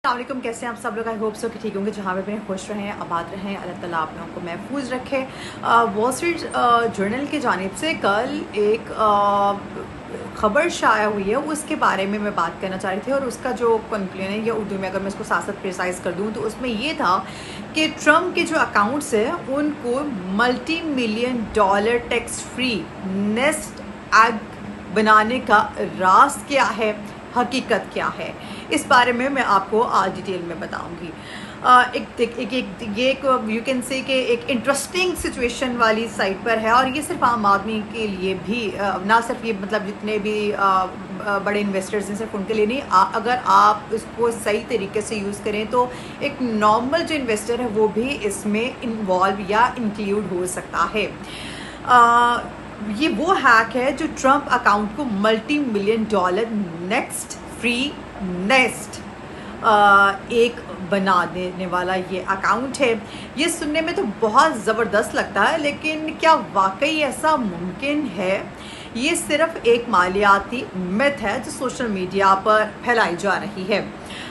अस्सलाम, कैसे हैं आप सब लोग। आई होप सो कि ठीक होंगे, जहाँ पे भी खुश रहें, आबाद रहें, अल्लाह ताला आप लोगों को महफूज रखे। वॉल स्ट्रीट जर्नल की जानिब से कल एक ख़बर शाया हुई है, उसके बारे में मैं बात करना चाह रही थी। और उसका जो कंक्लूजन है, या उर्दू में अगर मैं इसको साथ साथ प्रिसाइज़ कर दूँ तो उसमें ये था कि ट्रम्प के जो अकाउंट्स हैं उनको multi million dollar tax free nest egg बनाने का राज क्या है, हकीकत क्या है, इस बारे में मैं आपको आज डिटेल में बताऊंगी। एक यू कैन से कि एक इंटरेस्टिंग सिचुएशन वाली साइट पर है, और ये सिर्फ आम आदमी के लिए भी ना सिर्फ ये मतलब जितने भी बड़े इन्वेस्टर्स हैं सिर्फ उनके लिए नहीं, अगर आप इसको सही तरीके से यूज़ करें तो एक नॉर्मल जो इन्वेस्टर है वो भी इसमें इन्वॉल्व या इंक्लूड हो सकता है। ये वो हैक है जो ट्रम्प अकाउंट को multi million dollar next free nest एक बना देने वाला ये अकाउंट है। ये सुनने में तो बहुत ज़बरदस्त लगता है, लेकिन क्या वाकई ऐसा मुमकिन है? ये सिर्फ एक मालियाती मिथ है जो सोशल मीडिया पर फैलाई जा रही है।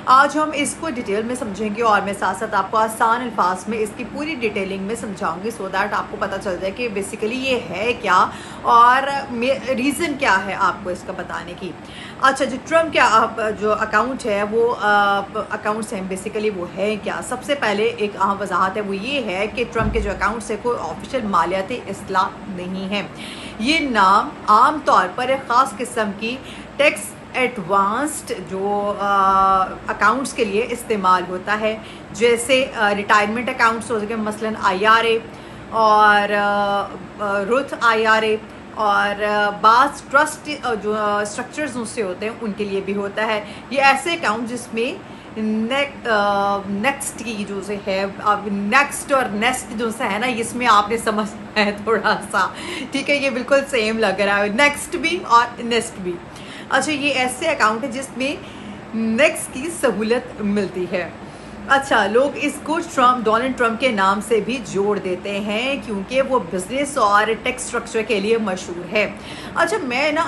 आज हम इसको डिटेल में समझेंगे और मैं साथ साथ आपको आसान अल्फाज में इसकी पूरी डिटेलिंग में समझाऊंगी, सो दैट आपको पता चल जाए कि बेसिकली ये है क्या और रीज़न क्या है आपको इसका बताने की। अच्छा, जो ट्रम्प का जो अकाउंट है वो अकाउंट्स हैं बेसिकली वो है क्या। सबसे पहले एक अहम वजाहत है, वो ये है कि ट्रम्प के जो अकाउंट्स है कोई ऑफिशियल मालियाती इस्लाह नहीं है। ये नाम आम तौर पर एक ख़ास किस्म की टैक्स एडवांस्ड जो अकाउंट्स के लिए इस्तेमाल होता है, जैसे रिटायरमेंट अकाउंट्स हो सके, मसलन IRA और रुथ IRA, और बास ट्रस्ट जो स्ट्रक्चर्स उससे होते हैं उनके लिए भी होता है। ये ऐसे अकाउंट जिसमें नेक्स्ट की जो से है, अब नेक्स्ट और नेस्ट जो सा है ना, इसमें आपने समझ है थोड़ा सा, ठीक है, ये बिल्कुल सेम लग रहा है, नेक्स्ट भी और नेस्ट भी। अच्छा, ये ऐसे अकाउंट है जिसमें नेक्स्ट की सहूलत मिलती है। अच्छा, लोग इसको डोनाल्ड ट्रम्प के नाम से भी जोड़ देते हैं क्योंकि वो बिजनेस और टैक्स स्ट्रक्चर के लिए मशहूर है। अच्छा, मैं ना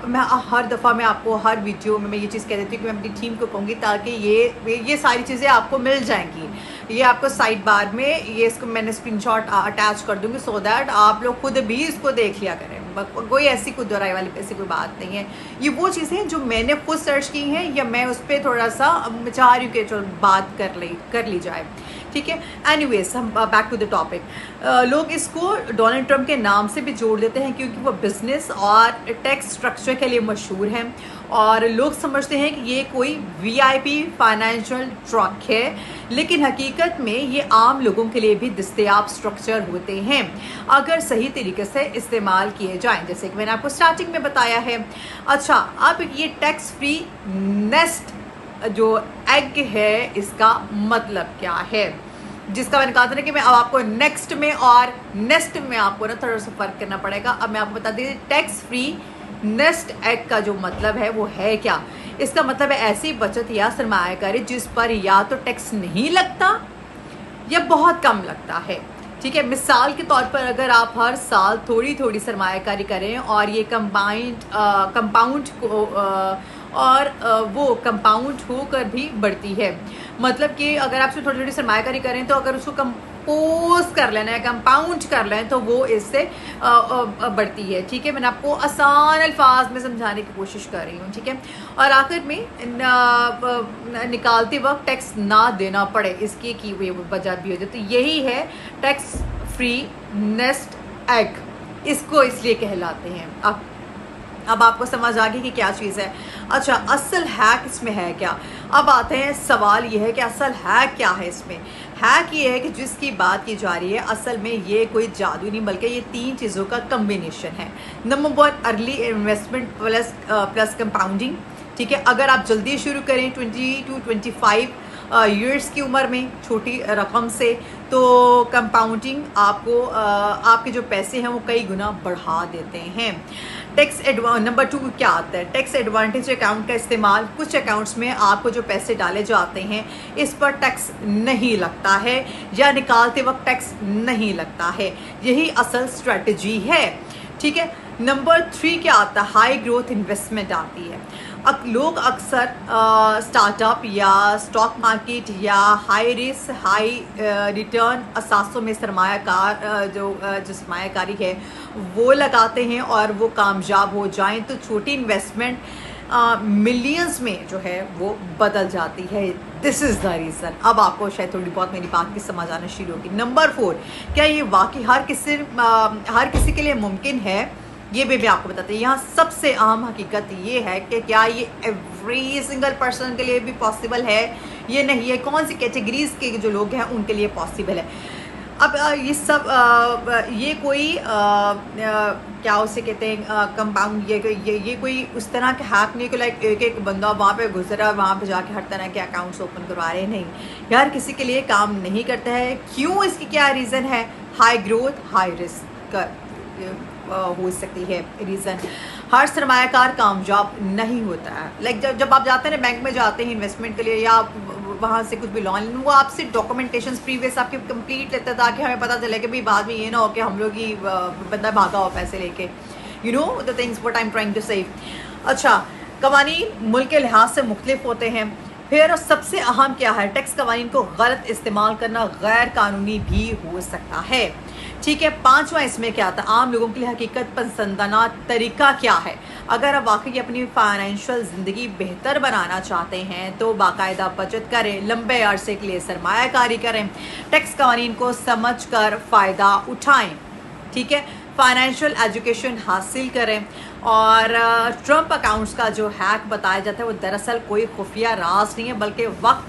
मैं हर दफ़ा मैं आपको हर वीडियो में मैं ये चीज़ कह देती हूँ कि मैं अपनी टीम को कहूँगी ताकि ये सारी चीज़ें आपको मिल जाएंगी। ये आपको साइड बार में ये इसको मैंने स्क्रीनशॉट अटैच कर दूँगी, सो दैट आप लोग खुद भी इसको देख लिया करें। कोई ऐसी कोई दोहराई वाली ऐसी कोई बात नहीं है। ये वो चीज़ें हैं जो मैंने खुद सर्च की हैं, या मैं उस पर थोड़ा सा चाह रही हूँ कि चलो बात कर ली जाए, ठीक है। एनीवेज, हम बैक टू द टॉपिक। लोग इसको डोनाल्ड ट्रम्प के नाम से भी जोड़ देते हैं क्योंकि वो बिजनेस और टैक्स स्ट्रक्चर के लिए मशहूर हैं, और लोग समझते हैं कि ये कोई VIP फाइनेंशियल ट्रक है, लेकिन हकीकत में ये आम लोगों के लिए भी दस्तयाब स्ट्रक्चर होते हैं अगर सही तरीके से इस्तेमाल किए जाएं, जैसे कि मैंने आपको स्टार्टिंग में बताया है। अच्छा, अब ये टैक्स फ्री नेस्ट जो एग है, इसका मतलब क्या है, जिसका मैंने कहा था ना कि मैं अब आपको नेक्स्ट में और नेस्ट में आपको ना थोड़ा सा फर्क करना पड़ेगा। अब मैं आपको बता दी, टैक्स फ्री नेस्ट एग का जो मतलब है वो है क्या। इसका मतलब है ऐसी बचत या सरमायाकारी जिस पर या तो टैक्स नहीं लगता या बहुत कम लगता है, ठीक है। मिसाल के तौर पर अगर आप हर साल थोड़ी थोड़ी सरमायाकारी करें और ये कंपाउंड और वो कंपाउंड होकर भी बढ़ती है, मतलब कि अगर आप थोड़ी थोड़ी सरमायाकारी करें तो अगर उसको कंपोज कर लेना है, कंपाउंड कर लें, तो वो इससे बढ़ती है, ठीक है। मैंने आपको आसान अल्फाज में समझाने की कोशिश कर रही हूँ, ठीक है। और आखिर में निकालते वक्त टैक्स ना देना पड़े, इसकी की हुई वजह भी हो जाती है। यही है टैक्स फ्री नेस्ट एग, इसको इसलिए कहलाते हैं। अब आपको समझ आ गई कि क्या चीज़ है। अच्छा, असल हैक इसमें है क्या। अब आते हैं, सवाल ये है कि असल हैक क्या है इसमें। हैक ये है कि जिसकी बात की जा रही है असल में ये कोई जादू नहीं, बल्कि ये 3 चीज़ों का कम्बिनेशन है। Number 1, early investment plus compounding, ठीक है। अगर आप जल्दी शुरू करें 20 to 25 ईयर्स की उम्र में छोटी रकम से, तो कंपाउंडिंग आपको आपके जो पैसे हैं वो कई गुना बढ़ा देते हैं। नंबर 2 क्या आता है, टैक्स एडवांटेज अकाउंट का इस्तेमाल। कुछ अकाउंट्स में आपको जो पैसे डाले जाते हैं इस पर टैक्स नहीं लगता है, या निकालते वक्त टैक्स नहीं लगता है। यही असल स्ट्रेटजी है, ठीक है। नंबर 3 क्या आता है, हाई ग्रोथ इन्वेस्टमेंट आती है। लोग अक्सर स्टार्टअप या स्टॉक मार्केट या हाई रिस्क हाई रिटर्न असासों में सरमायाकार जो सरमायाकारी है वो लगाते हैं और वो कामयाब हो जाएं तो छोटी इन्वेस्टमेंट मिलियंस में जो है वो बदल जाती है। This is the reason. अब आपको शायद थोड़ी बहुत मेरी बात की समझ आना शुरू होगी। नंबर 4, क्या ये वाकई हर किसी के लिए मुमकिन है? ये भी मैं आपको बताती हूँ। यहाँ सबसे अहम हकीकत ये है कि क्या ये एवरी सिंगल पर्सन के लिए भी पॉसिबल है? ये नहीं है। कौन सी कैटेगरीज के जो लोग हैं उनके लिए पॉसिबल है? अब ये सब ये कोई क्या उसे कहते हैं कंपाउंड, ये कोई उस तरह के हैक नहीं कि लाइक एक बंदा वहाँ पे गुजरा वहाँ पे जाके हर तरह के अकाउंट्स ओपन करवा रहे हैं। नहीं यार, किसी के लिए काम नहीं करता है। क्यों? इसकी क्या रीज़न है? हाई ग्रोथ हाई रिस्क हो सकती है रीज़न। हर सरमायाकार कामयाब नहीं होता है। लाइक जब आप जाते हैं ना बैंक में जाते हैं इन्वेस्टमेंट के लिए या वहाँ से कुछ भी लोन, वो आपसे डॉक्यूमेंटेशन प्रीवियस आपके कंप्लीट लेता था ताकि हमें पता चले कि भाई बाद में ये ना हो कि हम लोग ही बंदा भागा हो पैसे लेके। You know the things what I am trying to say. अच्छा, कवानीन मुल्क के लिहाज से मुख्तलिफ होते हैं। फिर सबसे अहम क्या है? टैक्स कवानीन को गलत इस्तेमाल करना गैर कानूनी भी हो सकता है। ठीक है। 5वां इसमें क्या आता है? आम लोगों के लिए हकीकत पसंदाना तरीका क्या है? अगर आप वाकई अपनी फाइनेंशियल ज़िंदगी बेहतर बनाना चाहते हैं तो बाकायदा बचत करें, लंबे अरसे के लिए सरमायाकारी करें, टैक्स कवानीन को समझ कर फ़ायदा उठाएं। ठीक है। फाइनेंशियल एजुकेशन हासिल करें। और ट्रंप अकाउंट्स का जो हैक बताया जाता है वो दरअसल कोई खुफिया राज नहीं है, बल्कि वक्त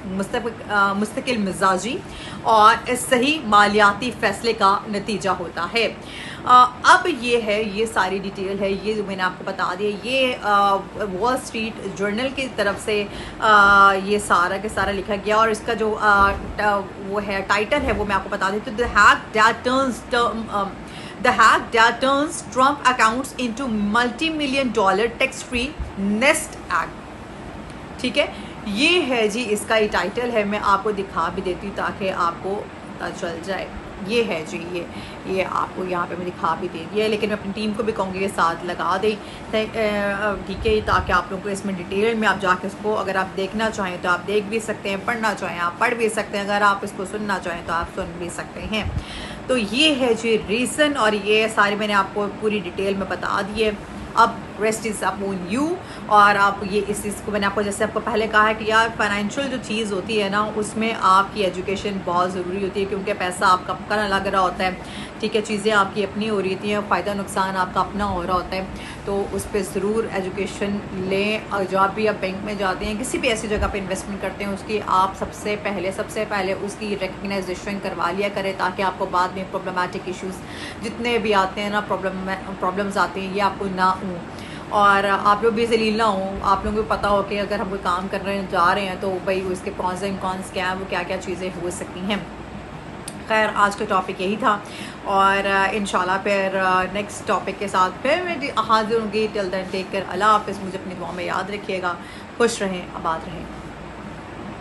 मुस्तकिल मिजाजी और सही मालियाती फैसले का नतीजा होता है। अब ये सारी डिटेल है, ये जो मैंने आपको बता दिया, ये वॉल स्ट्रीट जर्नल की तरफ से ये सारा के सारा लिखा गया। और इसका जो वो है टाइटल है वो मैं आपको बता देती हूँ। The hack that turns Trump accounts into multi-million-dollar tax-free nest egg। ठीक है, ये है जी, इसका ही टाइटल है। मैं आपको दिखा भी देती हूँ ताकि आपको पता चल जाए। ये है जी, ये आपको यहाँ पे मैं दिखा भी दे दिया है, लेकिन मैं अपनी टीम को भी कहूँगी ये साथ लगा दें। ठीक है, ताकि आप लोगों को इसमें डिटेल में आप जाके इसको अगर आप देखना चाहें तो आप देख भी सकते हैं, पढ़ना चाहें आप पढ़ भी सकते हैं, अगर आप इसको सुनना चाहें तो आप सुन भी सकते हैं। तो ये है जी रीज़न, और ये सारी मैंने आपको पूरी डिटेल में बता दी है। अब रेस्ट इज़ अपॉन यू। और आप ये इस चीज़ को मैंने आपको जैसे आपको पहले कहा है कि यार फाइनेंशियल जो चीज़ होती है ना उसमें आपकी एजुकेशन बहुत ज़रूरी होती है, क्योंकि पैसा आपका अपना लग रहा होता है। ठीक है, चीज़ें आपकी अपनी हो रही होती हैं, फ़ायदा नुकसान आपका अपना हो रहा होता है, तो उस पर ज़रूर एजुकेशन लें। और जब भी आप बैंक में जाते हैं, किसी भी ऐसी जगह पे इन्वेस्टमेंट करते हैं, उसकी आप सबसे पहले उसकी रिकग्नाइजेशन करवा लिया करें, ताकि आपको बाद में प्रॉब्लमेटिक इश्यूज़ जितने भी आते हैं ना, प्रॉब्लम्स आते हैं, ये आपको ना हों और आप लोग भी जलील ना हों। आप लोगों को पता हो कि अगर हम कोई काम कर रहे हैं जा रहे हैं तो भाई उसके प्रॉन्स एंड कॉन्स क्या हैं, वो क्या क्या चीज़ें हो सकती हैं। खैर, आज का टॉपिक यही था और इंशाल्लाह फिर नेक्स्ट टॉपिक के साथ फिर मैं हाजिर होंगी। टिल देन टेक केयर, अल्लाह हाफ़िज़। मुझे अपनी दुआ में याद रखिएगा। खुश रहें, आबाद रहें।